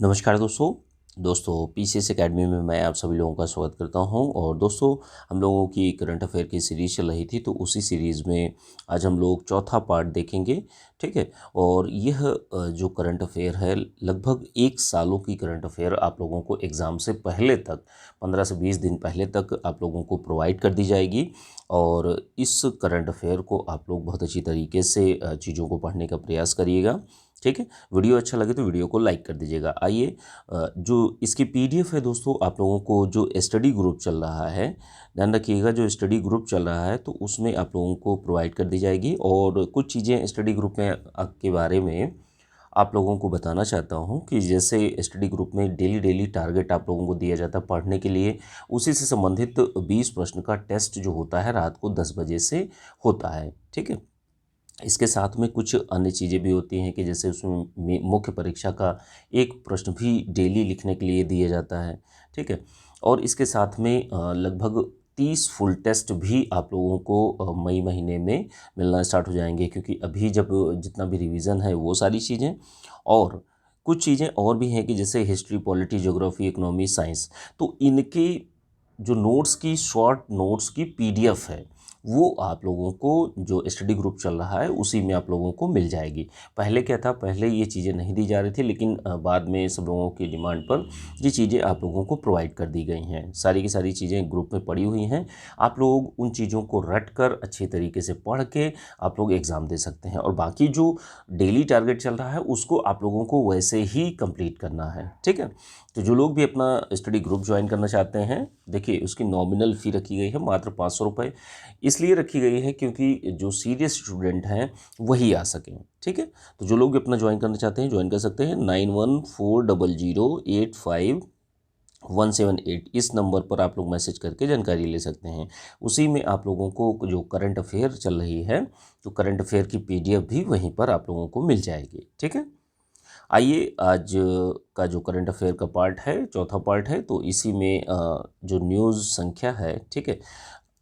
नमस्कार दोस्तों PCS academy में मैं आप सभी लोगों का स्वागत करता हूं। और दोस्तों, हम लोगों की करंट अफेयर की सीरीज़ चल रही थी, तो उसी सीरीज़ में आज हम लोग चौथा पार्ट देखेंगे। ठीक है। और यह जो करंट अफेयर है, लगभग 1 सालों की करंट अफेयर आप लोगों को एग्ज़ाम से पहले तक 15 से 20 दिन पहले तक आप लोगों को प्रोवाइड कर दी जाएगी। और इस करंट अफेयर को आप लोग बहुत अच्छी तरीके से चीज़ों को पढ़ने का प्रयास करिएगा। ठीक है। वीडियो अच्छा लगे तो वीडियो को लाइक कर दीजिएगा। आइए, जो इसकी पीडीएफ है दोस्तों, आप लोगों को जो स्टडी ग्रुप चल रहा है, ध्यान रखिएगा, जो स्टडी ग्रुप चल रहा है तो उसमें आप लोगों को प्रोवाइड कर दी जाएगी। और कुछ चीज़ें स्टडी ग्रुप में के बारे में आप लोगों को बताना चाहता हूं कि जैसे स्टडी ग्रुप में डेली टारगेट आप लोगों को दिया जाता है पढ़ने के लिए। उसी से संबंधित 20 प्रश्न का टेस्ट जो होता है रात को 10 बजे से होता है। ठीक है। इसके साथ में कुछ अन्य चीज़ें भी होती हैं कि जैसे उसमें मुख्य परीक्षा का एक प्रश्न भी डेली लिखने के लिए दिया जाता है। ठीक है। और इसके साथ में लगभग 30 फुल टेस्ट भी आप लोगों को मई महीने में मिलना स्टार्ट हो जाएंगे, क्योंकि अभी जब जितना भी रिवीजन है वो सारी चीज़ें, और कुछ चीज़ें और भी हैं कि जैसे history, polity, geography, economy, science, तो इनकी जो नोट्स की शॉर्ट नोट्स की पीडीएफ है वो आप लोगों को जो स्टडी ग्रुप चल रहा है उसी में आप लोगों को मिल जाएगी। पहले क्या था, पहले ये चीज़ें नहीं दी जा रही थी, लेकिन बाद में सब लोगों की डिमांड पर ये चीज़ें आप लोगों को प्रोवाइड कर दी गई हैं। सारी की सारी चीज़ें ग्रुप में पड़ी हुई हैं। आप लोग उन चीज़ों को रट कर अच्छी तरीके से पढ़ के आप लोग एग्ज़ाम दे सकते हैं। और बाकी जो डेली टारगेट चल रहा है उसको आप लोगों को वैसे ही कंप्लीट करना है। ठीक है। तो जो लोग भी अपना स्टडी ग्रुप ज्वाइन करना चाहते हैं, देखिए उसकी नॉमिनल फ़ी रखी गई है मात्र 500 रुपये। इसलिए रखी गई है क्योंकि जो सीरियस स्टूडेंट हैं वही आ सकें। ठीक है। तो जो लोग भी अपना ज्वाइन करना चाहते हैं ज्वाइन कर सकते हैं। 9140085178 इस नंबर पर आप लोग मैसेज करके जानकारी ले सकते हैं। उसी में आप लोगों को जो करंट अफेयर चल रही है, तो करंट अफेयर की पीडीएफ भी वहीं पर आप लोगों को मिल जाएगी। ठीक है। आइए, आज का जो करंट अफेयर का पार्ट है, चौथा पार्ट है, तो इसी में जो न्यूज़ संख्या है, ठीक है,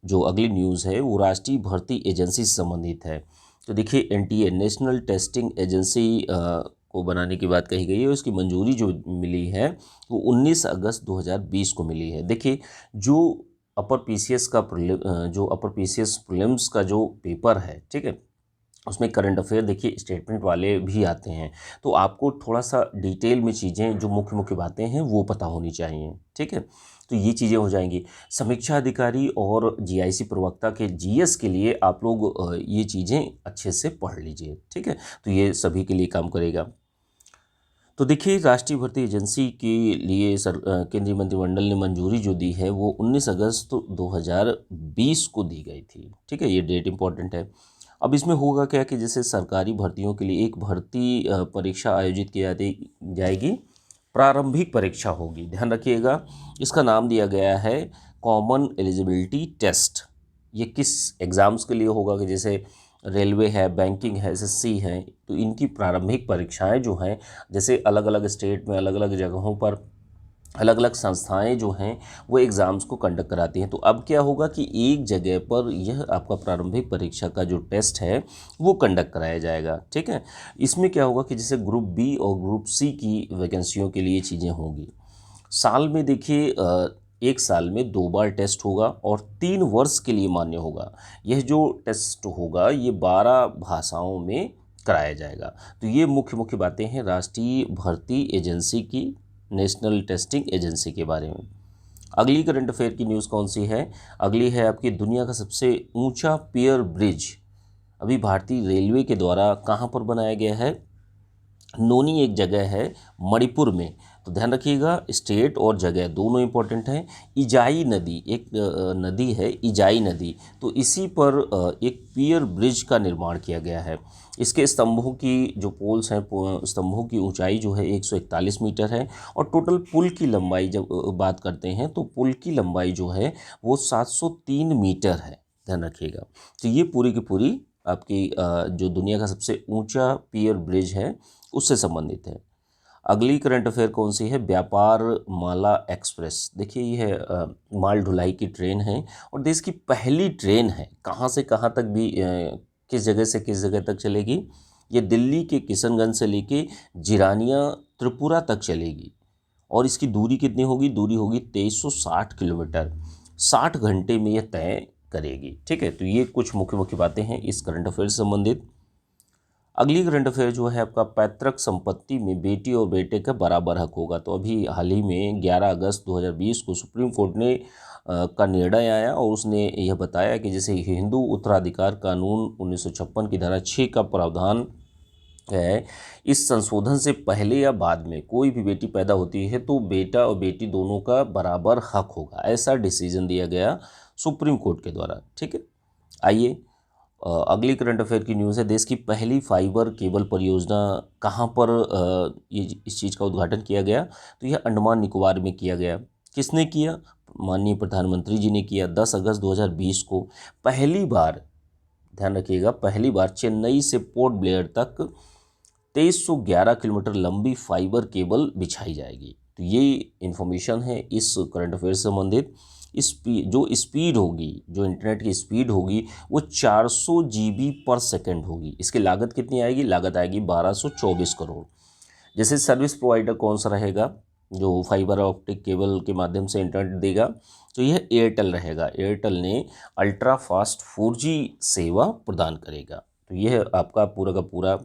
जो अगली न्यूज़ है वो राष्ट्रीय भर्ती एजेंसी से संबंधित है। तो देखिए, एनटीए नेशनल टेस्टिंग एजेंसी को बनाने की बात कही गई है। उसकी मंजूरी जो मिली है वो 19 अगस्त 2020 को मिली है। देखिए, जो अपर पीसीएस का जो अपर पीसीएस प्रीलिम्स का जो पेपर है, ठीक है, उसमें करंट अफेयर देखिए स्टेटमेंट वाले भी आते हैं। तो आपको थोड़ा सा डिटेल में चीज़ें जो मुख्य मुख्य बातें हैं वो पता होनी चाहिए। ठीक है। तो ये चीज़ें हो जाएंगी। समीक्षा अधिकारी और जीआईसी प्रवक्ता के जीएस के लिए आप लोग ये चीज़ें अच्छे से पढ़ लीजिए। ठीक है। तो ये सभी के लिए काम करेगा। तो देखिए, राष्ट्रीय भर्ती एजेंसी के लिए केंद्रीय मंत्रिमंडल ने मंजूरी जो दी है वो 19 अगस्त 2020 को दी गई थी। ठीक है। ये डेट इंपॉर्टेंट है। अब इसमें होगा क्या कि जैसे सरकारी भर्तियों के लिए एक भर्ती परीक्षा आयोजित की जाएगी। प्रारंभिक परीक्षा होगी, ध्यान रखिएगा। इसका नाम दिया गया है कॉमन एलिजिबिलिटी टेस्ट। ये किस एग्ज़ाम्स के लिए होगा कि जैसे रेलवे है, बैंकिंग है, एसएससी है, तो इनकी प्रारंभिक परीक्षाएं जो हैं, जैसे अलग अलग स्टेट में अलग अलग जगहों पर अलग अलग संस्थाएं जो हैं वो एग्ज़ाम्स को कंडक्ट कराती हैं। तो अब क्या होगा कि एक जगह पर यह आपका प्रारंभिक परीक्षा का जो टेस्ट है वो कंडक्ट कराया जाएगा। ठीक है। इसमें क्या होगा कि जैसे ग्रुप बी और ग्रुप सी की वैकेंसियों के लिए चीज़ें होंगी। साल में देखिए, 1 साल में 2 बार टेस्ट होगा और 3 वर्ष के लिए मान्य होगा। यह जो टेस्ट होगा ये 12 भाषाओं में कराया जाएगा। तो ये मुख्य मुख्य बातें हैं राष्ट्रीय भर्ती एजेंसी की, नेशनल टेस्टिंग एजेंसी के बारे में। अगली करंट अफेयर की न्यूज़ कौन सी है? अगली है आपकी दुनिया का सबसे ऊंचा पियर ब्रिज अभी भारतीय रेलवे के द्वारा कहाँ पर बनाया गया है? नोनी एक जगह है मणिपुर में। तो ध्यान रखिएगा, स्टेट और जगह दोनों इंपॉर्टेंट हैं। इजाई नदी एक नदी है, इजाई नदी, तो इसी पर एक पियर ब्रिज का निर्माण किया गया है। इसके स्तंभों की जो पोल्स हैं, स्तंभों की ऊंचाई जो है 141 मीटर है। और टोटल पुल की लंबाई जब बात करते हैं तो पुल की लंबाई जो है वो 703 मीटर है, ध्यान रखिएगा। तो ये पूरी की पूरी आपकी जो दुनिया का सबसे ऊंचा पियर ब्रिज है उससे संबंधित है। अगली करंट अफेयर कौन सी है? व्यापार माला एक्सप्रेस। देखिए, ये है माल ढुलाई की ट्रेन है और देश की पहली ट्रेन है। कहाँ से कहाँ तक भी किस जगह से किस जगह तक चलेगी? ये दिल्ली के किशनगंज से लेके जिरानिया त्रिपुरा तक चलेगी और इसकी दूरी कितनी होगी, दूरी होगी 2360 किलोमीटर। 60 घंटे में यह तय करेगी। ठीक है, तो ये कुछ मुख्य मुख्य बातें हैं इस करंट अफेयर से संबंधित। अगली करंट अफेयर जो है आपका, पैतृक संपत्ति में बेटी और बेटे का बराबर हक होगा। तो अभी हाल ही में 11 अगस्त 2020 को सुप्रीम कोर्ट ने का निर्णय आया और उसने यह बताया कि जैसे हिंदू उत्तराधिकार कानून 1956 की धारा 6 का प्रावधान है, इस संशोधन से पहले या बाद में कोई भी बेटी पैदा होती है तो बेटा और बेटी दोनों का बराबर हक होगा, ऐसा डिसीजन दिया गया सुप्रीम कोर्ट के द्वारा। ठीक है, आइए अगली करंट अफेयर की न्यूज़ है। देश की पहली फाइबर केबल परियोजना कहाँ पर ये इस चीज़ का उद्घाटन किया गया, तो यह अंडमान निकोबार में किया गया। किसने किया, माननीय प्रधानमंत्री जी ने किया। 10 अगस्त 2020 को पहली बार, ध्यान रखिएगा, पहली बार चेन्नई से पोर्ट ब्लेयर तक 2311 किलोमीटर लंबी फाइबर केबल बिछाई जाएगी। तो ये इन्फॉर्मेशन है इस करंट अफेयर से संबंधित। जो स्पीड होगी, जो इंटरनेट की स्पीड होगी वो 400 GB पर सेकंड होगी। इसकी लागत कितनी आएगी, लागत आएगी 1224 करोड़। जैसे सर्विस प्रोवाइडर कौन सा रहेगा जो फाइबर ऑप्टिक केबल के माध्यम से इंटरनेट देगा, तो यह एयरटेल रहेगा। एयरटेल ने अल्ट्रा फास्ट 4G सेवा प्रदान करेगा। तो यह आपका पूरा का पूरा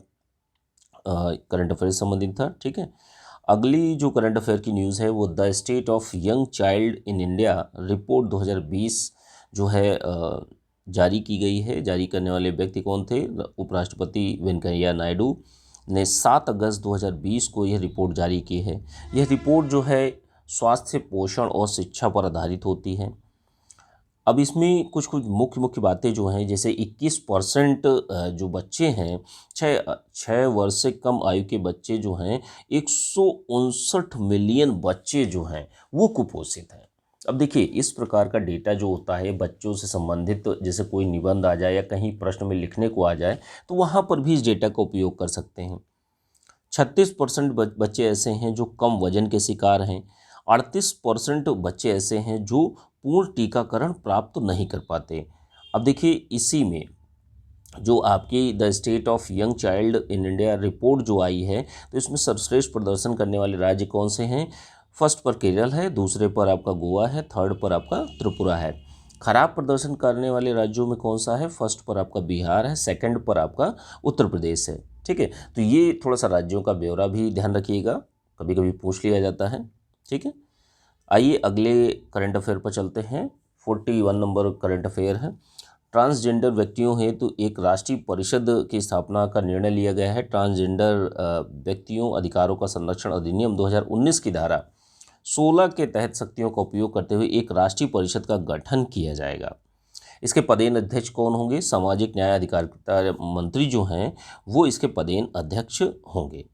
करंट अफेयर से संबंधित था। ठीक है, अगली जो करंट अफेयर की न्यूज़ है वो the state of young child in India report 2020 जो है जारी की गई है। जारी करने वाले व्यक्ति कौन थे, उपराष्ट्रपति वेंकैया नायडू ने 7 अगस्त 2020 को यह रिपोर्ट जारी की है। यह रिपोर्ट जो है स्वास्थ्य, पोषण और शिक्षा पर आधारित होती है। अब इसमें कुछ कुछ मुख्य मुख्य बातें जो हैं, जैसे 21% जो बच्चे हैं, छः वर्ष से कम आयु के बच्चे जो हैं, 159 मिलियन बच्चे जो हैं वो कुपोषित हैं। अब देखिए, इस प्रकार का डेटा जो होता है बच्चों से संबंधित, जैसे कोई निबंध आ जाए या कहीं प्रश्न में लिखने को आ जाए तो वहाँ पर भी इस डेटा का उपयोग कर सकते हैं। 36% बच्चे ऐसे हैं जो कम वजन के शिकार हैं। 38% बच्चे ऐसे हैं जो पूर्ण टीकाकरण प्राप्त नहीं कर पाते। अब देखिए, इसी में जो आपकी the state of young child in India report जो आई है, तो इसमें सर्वश्रेष्ठ प्रदर्शन करने वाले राज्य कौन से हैं। फर्स्ट पर केरल है, दूसरे पर आपका गोवा है, थर्ड पर आपका त्रिपुरा है। खराब प्रदर्शन करने वाले राज्यों में कौन सा है, फर्स्ट पर आपका बिहार है, सेकंड पर आपका उत्तर प्रदेश है। ठीक है, तो ये थोड़ा सा राज्यों का ब्यौरा भी ध्यान रखिएगा, कभी कभी पूछ लिया जाता है। ठीक है, आइए अगले करंट अफेयर पर चलते हैं। 41 नंबर करंट अफेयर है। ट्रांसजेंडर व्यक्तियों हेतु एक राष्ट्रीय परिषद की स्थापना का निर्णय लिया गया है। ट्रांसजेंडर व्यक्तियों अधिकारों का संरक्षण अधिनियम 2019 की धारा 16 के तहत शक्तियों का उपयोग करते हुए एक राष्ट्रीय परिषद का गठन किया जाएगा। इसके पदेन अध्यक्ष कौन होंगे, सामाजिक न्याय अधिकारिता मंत्री जो हैं वो इसके पदेन अध्यक्ष होंगे।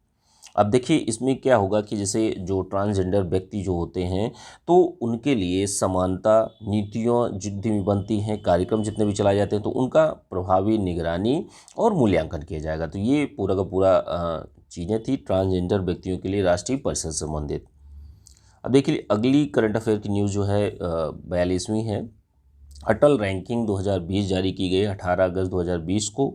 अब देखिए, इसमें क्या होगा कि जैसे जो ट्रांसजेंडर व्यक्ति जो होते हैं तो उनके लिए समानता नीतियों जितनी भी बनती हैं, कार्यक्रम जितने भी चलाए जाते हैं, तो उनका प्रभावी निगरानी और मूल्यांकन किया जाएगा। तो ये पूरा का पूरा चीज़ें थी ट्रांसजेंडर व्यक्तियों के लिए राष्ट्रीय परिषद से संबंधित। अब देखिए, अगली करंट अफेयर की न्यूज़ जो है 42वीं है। अटल रैंकिंग 2020 जारी की गई 18 अगस्त 2020 को।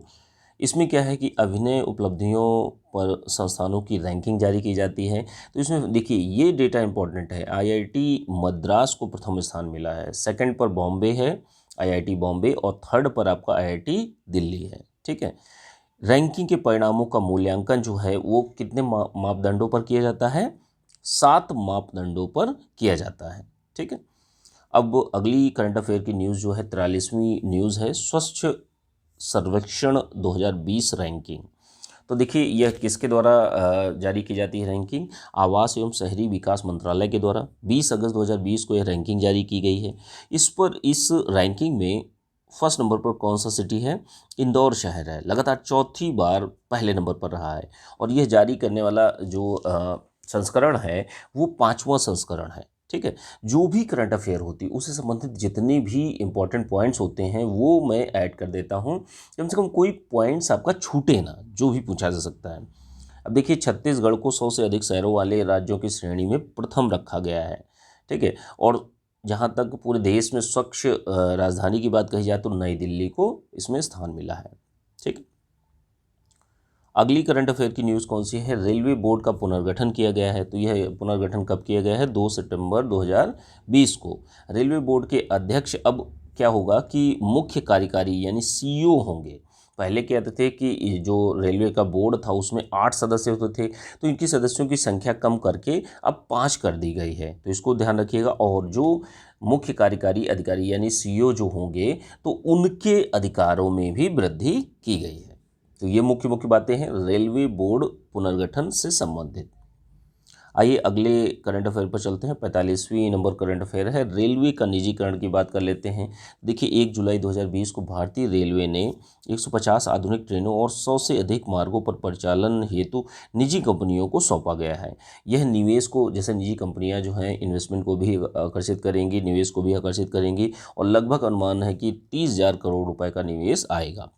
इसमें क्या है कि अभिनय उपलब्धियों पर संस्थानों की रैंकिंग जारी की जाती है। तो इसमें देखिए, ये डेटा इंपॉर्टेंट है। आईआईटी मद्रास को प्रथम स्थान मिला है, सेकंड पर बॉम्बे है, आईआईटी बॉम्बे, और थर्ड पर आपका आईआईटी दिल्ली है। ठीक है, रैंकिंग के परिणामों का मूल्यांकन जो है वो कितने मापदंडों पर किया जाता है, 7 मापदंडों पर किया जाता है। ठीक है, अब अगली करंट अफेयर की न्यूज़ जो है 43वीं न्यूज़ है, स्वच्छ सर्वेक्षण 2020 रैंकिंग। तो देखिए, यह किसके द्वारा जारी की जाती है रैंकिंग, आवास एवं शहरी विकास मंत्रालय के द्वारा। 20 अगस्त 2020 को यह रैंकिंग जारी की गई है। इस रैंकिंग में फर्स्ट नंबर पर कौन सा सिटी है, इंदौर शहर है, लगातार चौथी बार पहले नंबर पर रहा है। और यह जारी करने वाला जो संस्करण है वो 5वां संस्करण है। ठीक है, जो भी करंट अफेयर होती है उससे संबंधित जितने भी इंपॉर्टेंट पॉइंट्स होते हैं वो मैं ऐड कर देता हूं, कम से कम कोई पॉइंट्स आपका छूटे ना, जो भी पूछा जा सकता है। अब देखिए, छत्तीसगढ़ को 100 से अधिक शहरों वाले राज्यों की श्रेणी में प्रथम रखा गया है। ठीक है, और जहां तक पूरे देश में स्वच्छ राजधानी की बात कही जाए तो नई दिल्ली को इसमें स्थान मिला है। ठीक है, अगली करंट अफेयर की न्यूज़ कौन सी है? रेलवे बोर्ड का पुनर्गठन किया गया है। तो यह पुनर्गठन कब किया गया है? 2 सितंबर 2020 को। रेलवे बोर्ड के अध्यक्ष अब क्या होगा कि मुख्य कार्यकारी यानी सीईओ होंगे। पहले कहते थे कि जो रेलवे का बोर्ड था उसमें 8 सदस्य होते थे, तो इनकी सदस्यों की संख्या कम करके अब 5 कर दी गई है। तो इसको ध्यान रखिएगा। और जो मुख्य कार्यकारी अधिकारी यानी सीईओ जो होंगे तो उनके अधिकारों में भी वृद्धि की गई है। तो ये मुख्य मुख्य बातें हैं रेलवे बोर्ड पुनर्गठन से संबंधित। आइए अगले करंट अफेयर पर चलते हैं। 45वीं नंबर करंट अफेयर है रेलवे का निजीकरण की बात कर लेते हैं। देखिए 1 जुलाई 2020 को भारतीय रेलवे ने 150 आधुनिक ट्रेनों और 100 से अधिक मार्गों पर परिचालन हेतु निजी कंपनियों को सौंपा गया है। यह निवेश को, जैसे निजी कंपनियां जो हैं इन्वेस्टमेंट को भी आकर्षित करेंगी, निवेश को भी आकर्षित करेंगी और लगभग अनुमान है कि 30,000 करोड़ रुपए का निवेश आएगा।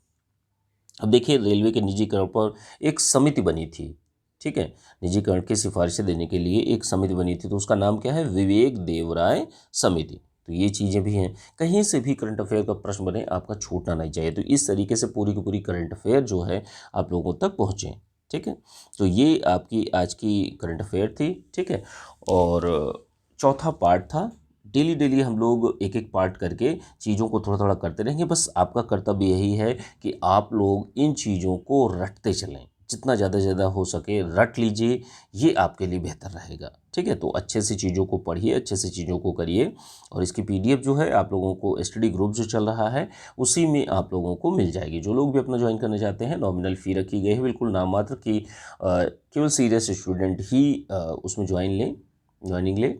अब देखिए रेलवे के निजीकरण पर एक समिति बनी थी, ठीक है, निजीकरण की सिफारिशें देने के लिए एक समिति बनी थी। तो उसका नाम क्या है? विवेक देवराय समिति। तो ये चीज़ें भी हैं। कहीं से भी करंट अफेयर का प्रश्न बने आपका छूटना नहीं चाहिए। तो इस तरीके से पूरी की पूरी करंट अफेयर जो है आप लोगों तक पहुँचे, ठीक है। तो ये आपकी आज की करंट अफेयर थी, ठीक है। और चौथा पार्ट था। डेली डेली हम लोग एक एक पार्ट करके चीज़ों को थोड़ा थोड़ा करते रहेंगे। बस आपका कर्तव्य यही है कि आप लोग इन चीज़ों को रटते चलें, जितना ज़्यादा से ज़्यादा हो सके रट लीजिए, ये आपके लिए बेहतर रहेगा, ठीक है। तो अच्छे से चीज़ों को पढ़िए, अच्छे से चीज़ों को करिए। और इसकी पीडीएफ जो है आप लोगों को स्टडी ग्रुप जो चल रहा है उसी में आप लोगों को मिल जाएगी। जो लोग भी अपना ज्वाइन करना चाहते हैं, नॉमिनल फ़ी रखी गई है, बिल्कुल नाम मात्र की केवल सीरियस स्टूडेंट ही उसमें ज्वाइनिंग लें।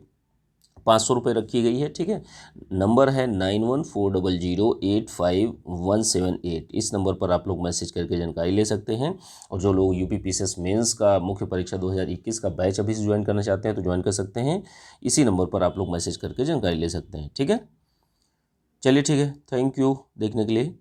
500 रुपये रखी गई है, ठीक है। नंबर है 9140085178। इस नंबर पर आप लोग मैसेज करके जानकारी ले सकते हैं। और जो लोग यूपी पीसीएस मेंस का मुख्य परीक्षा 2021 का बैच अभी से ज्वाइन करना चाहते हैं तो ज्वाइन कर सकते हैं। इसी नंबर पर आप लोग मैसेज करके जानकारी ले सकते हैं, ठीक है। चलिए ठीक है, थैंक यू देखने के लिए।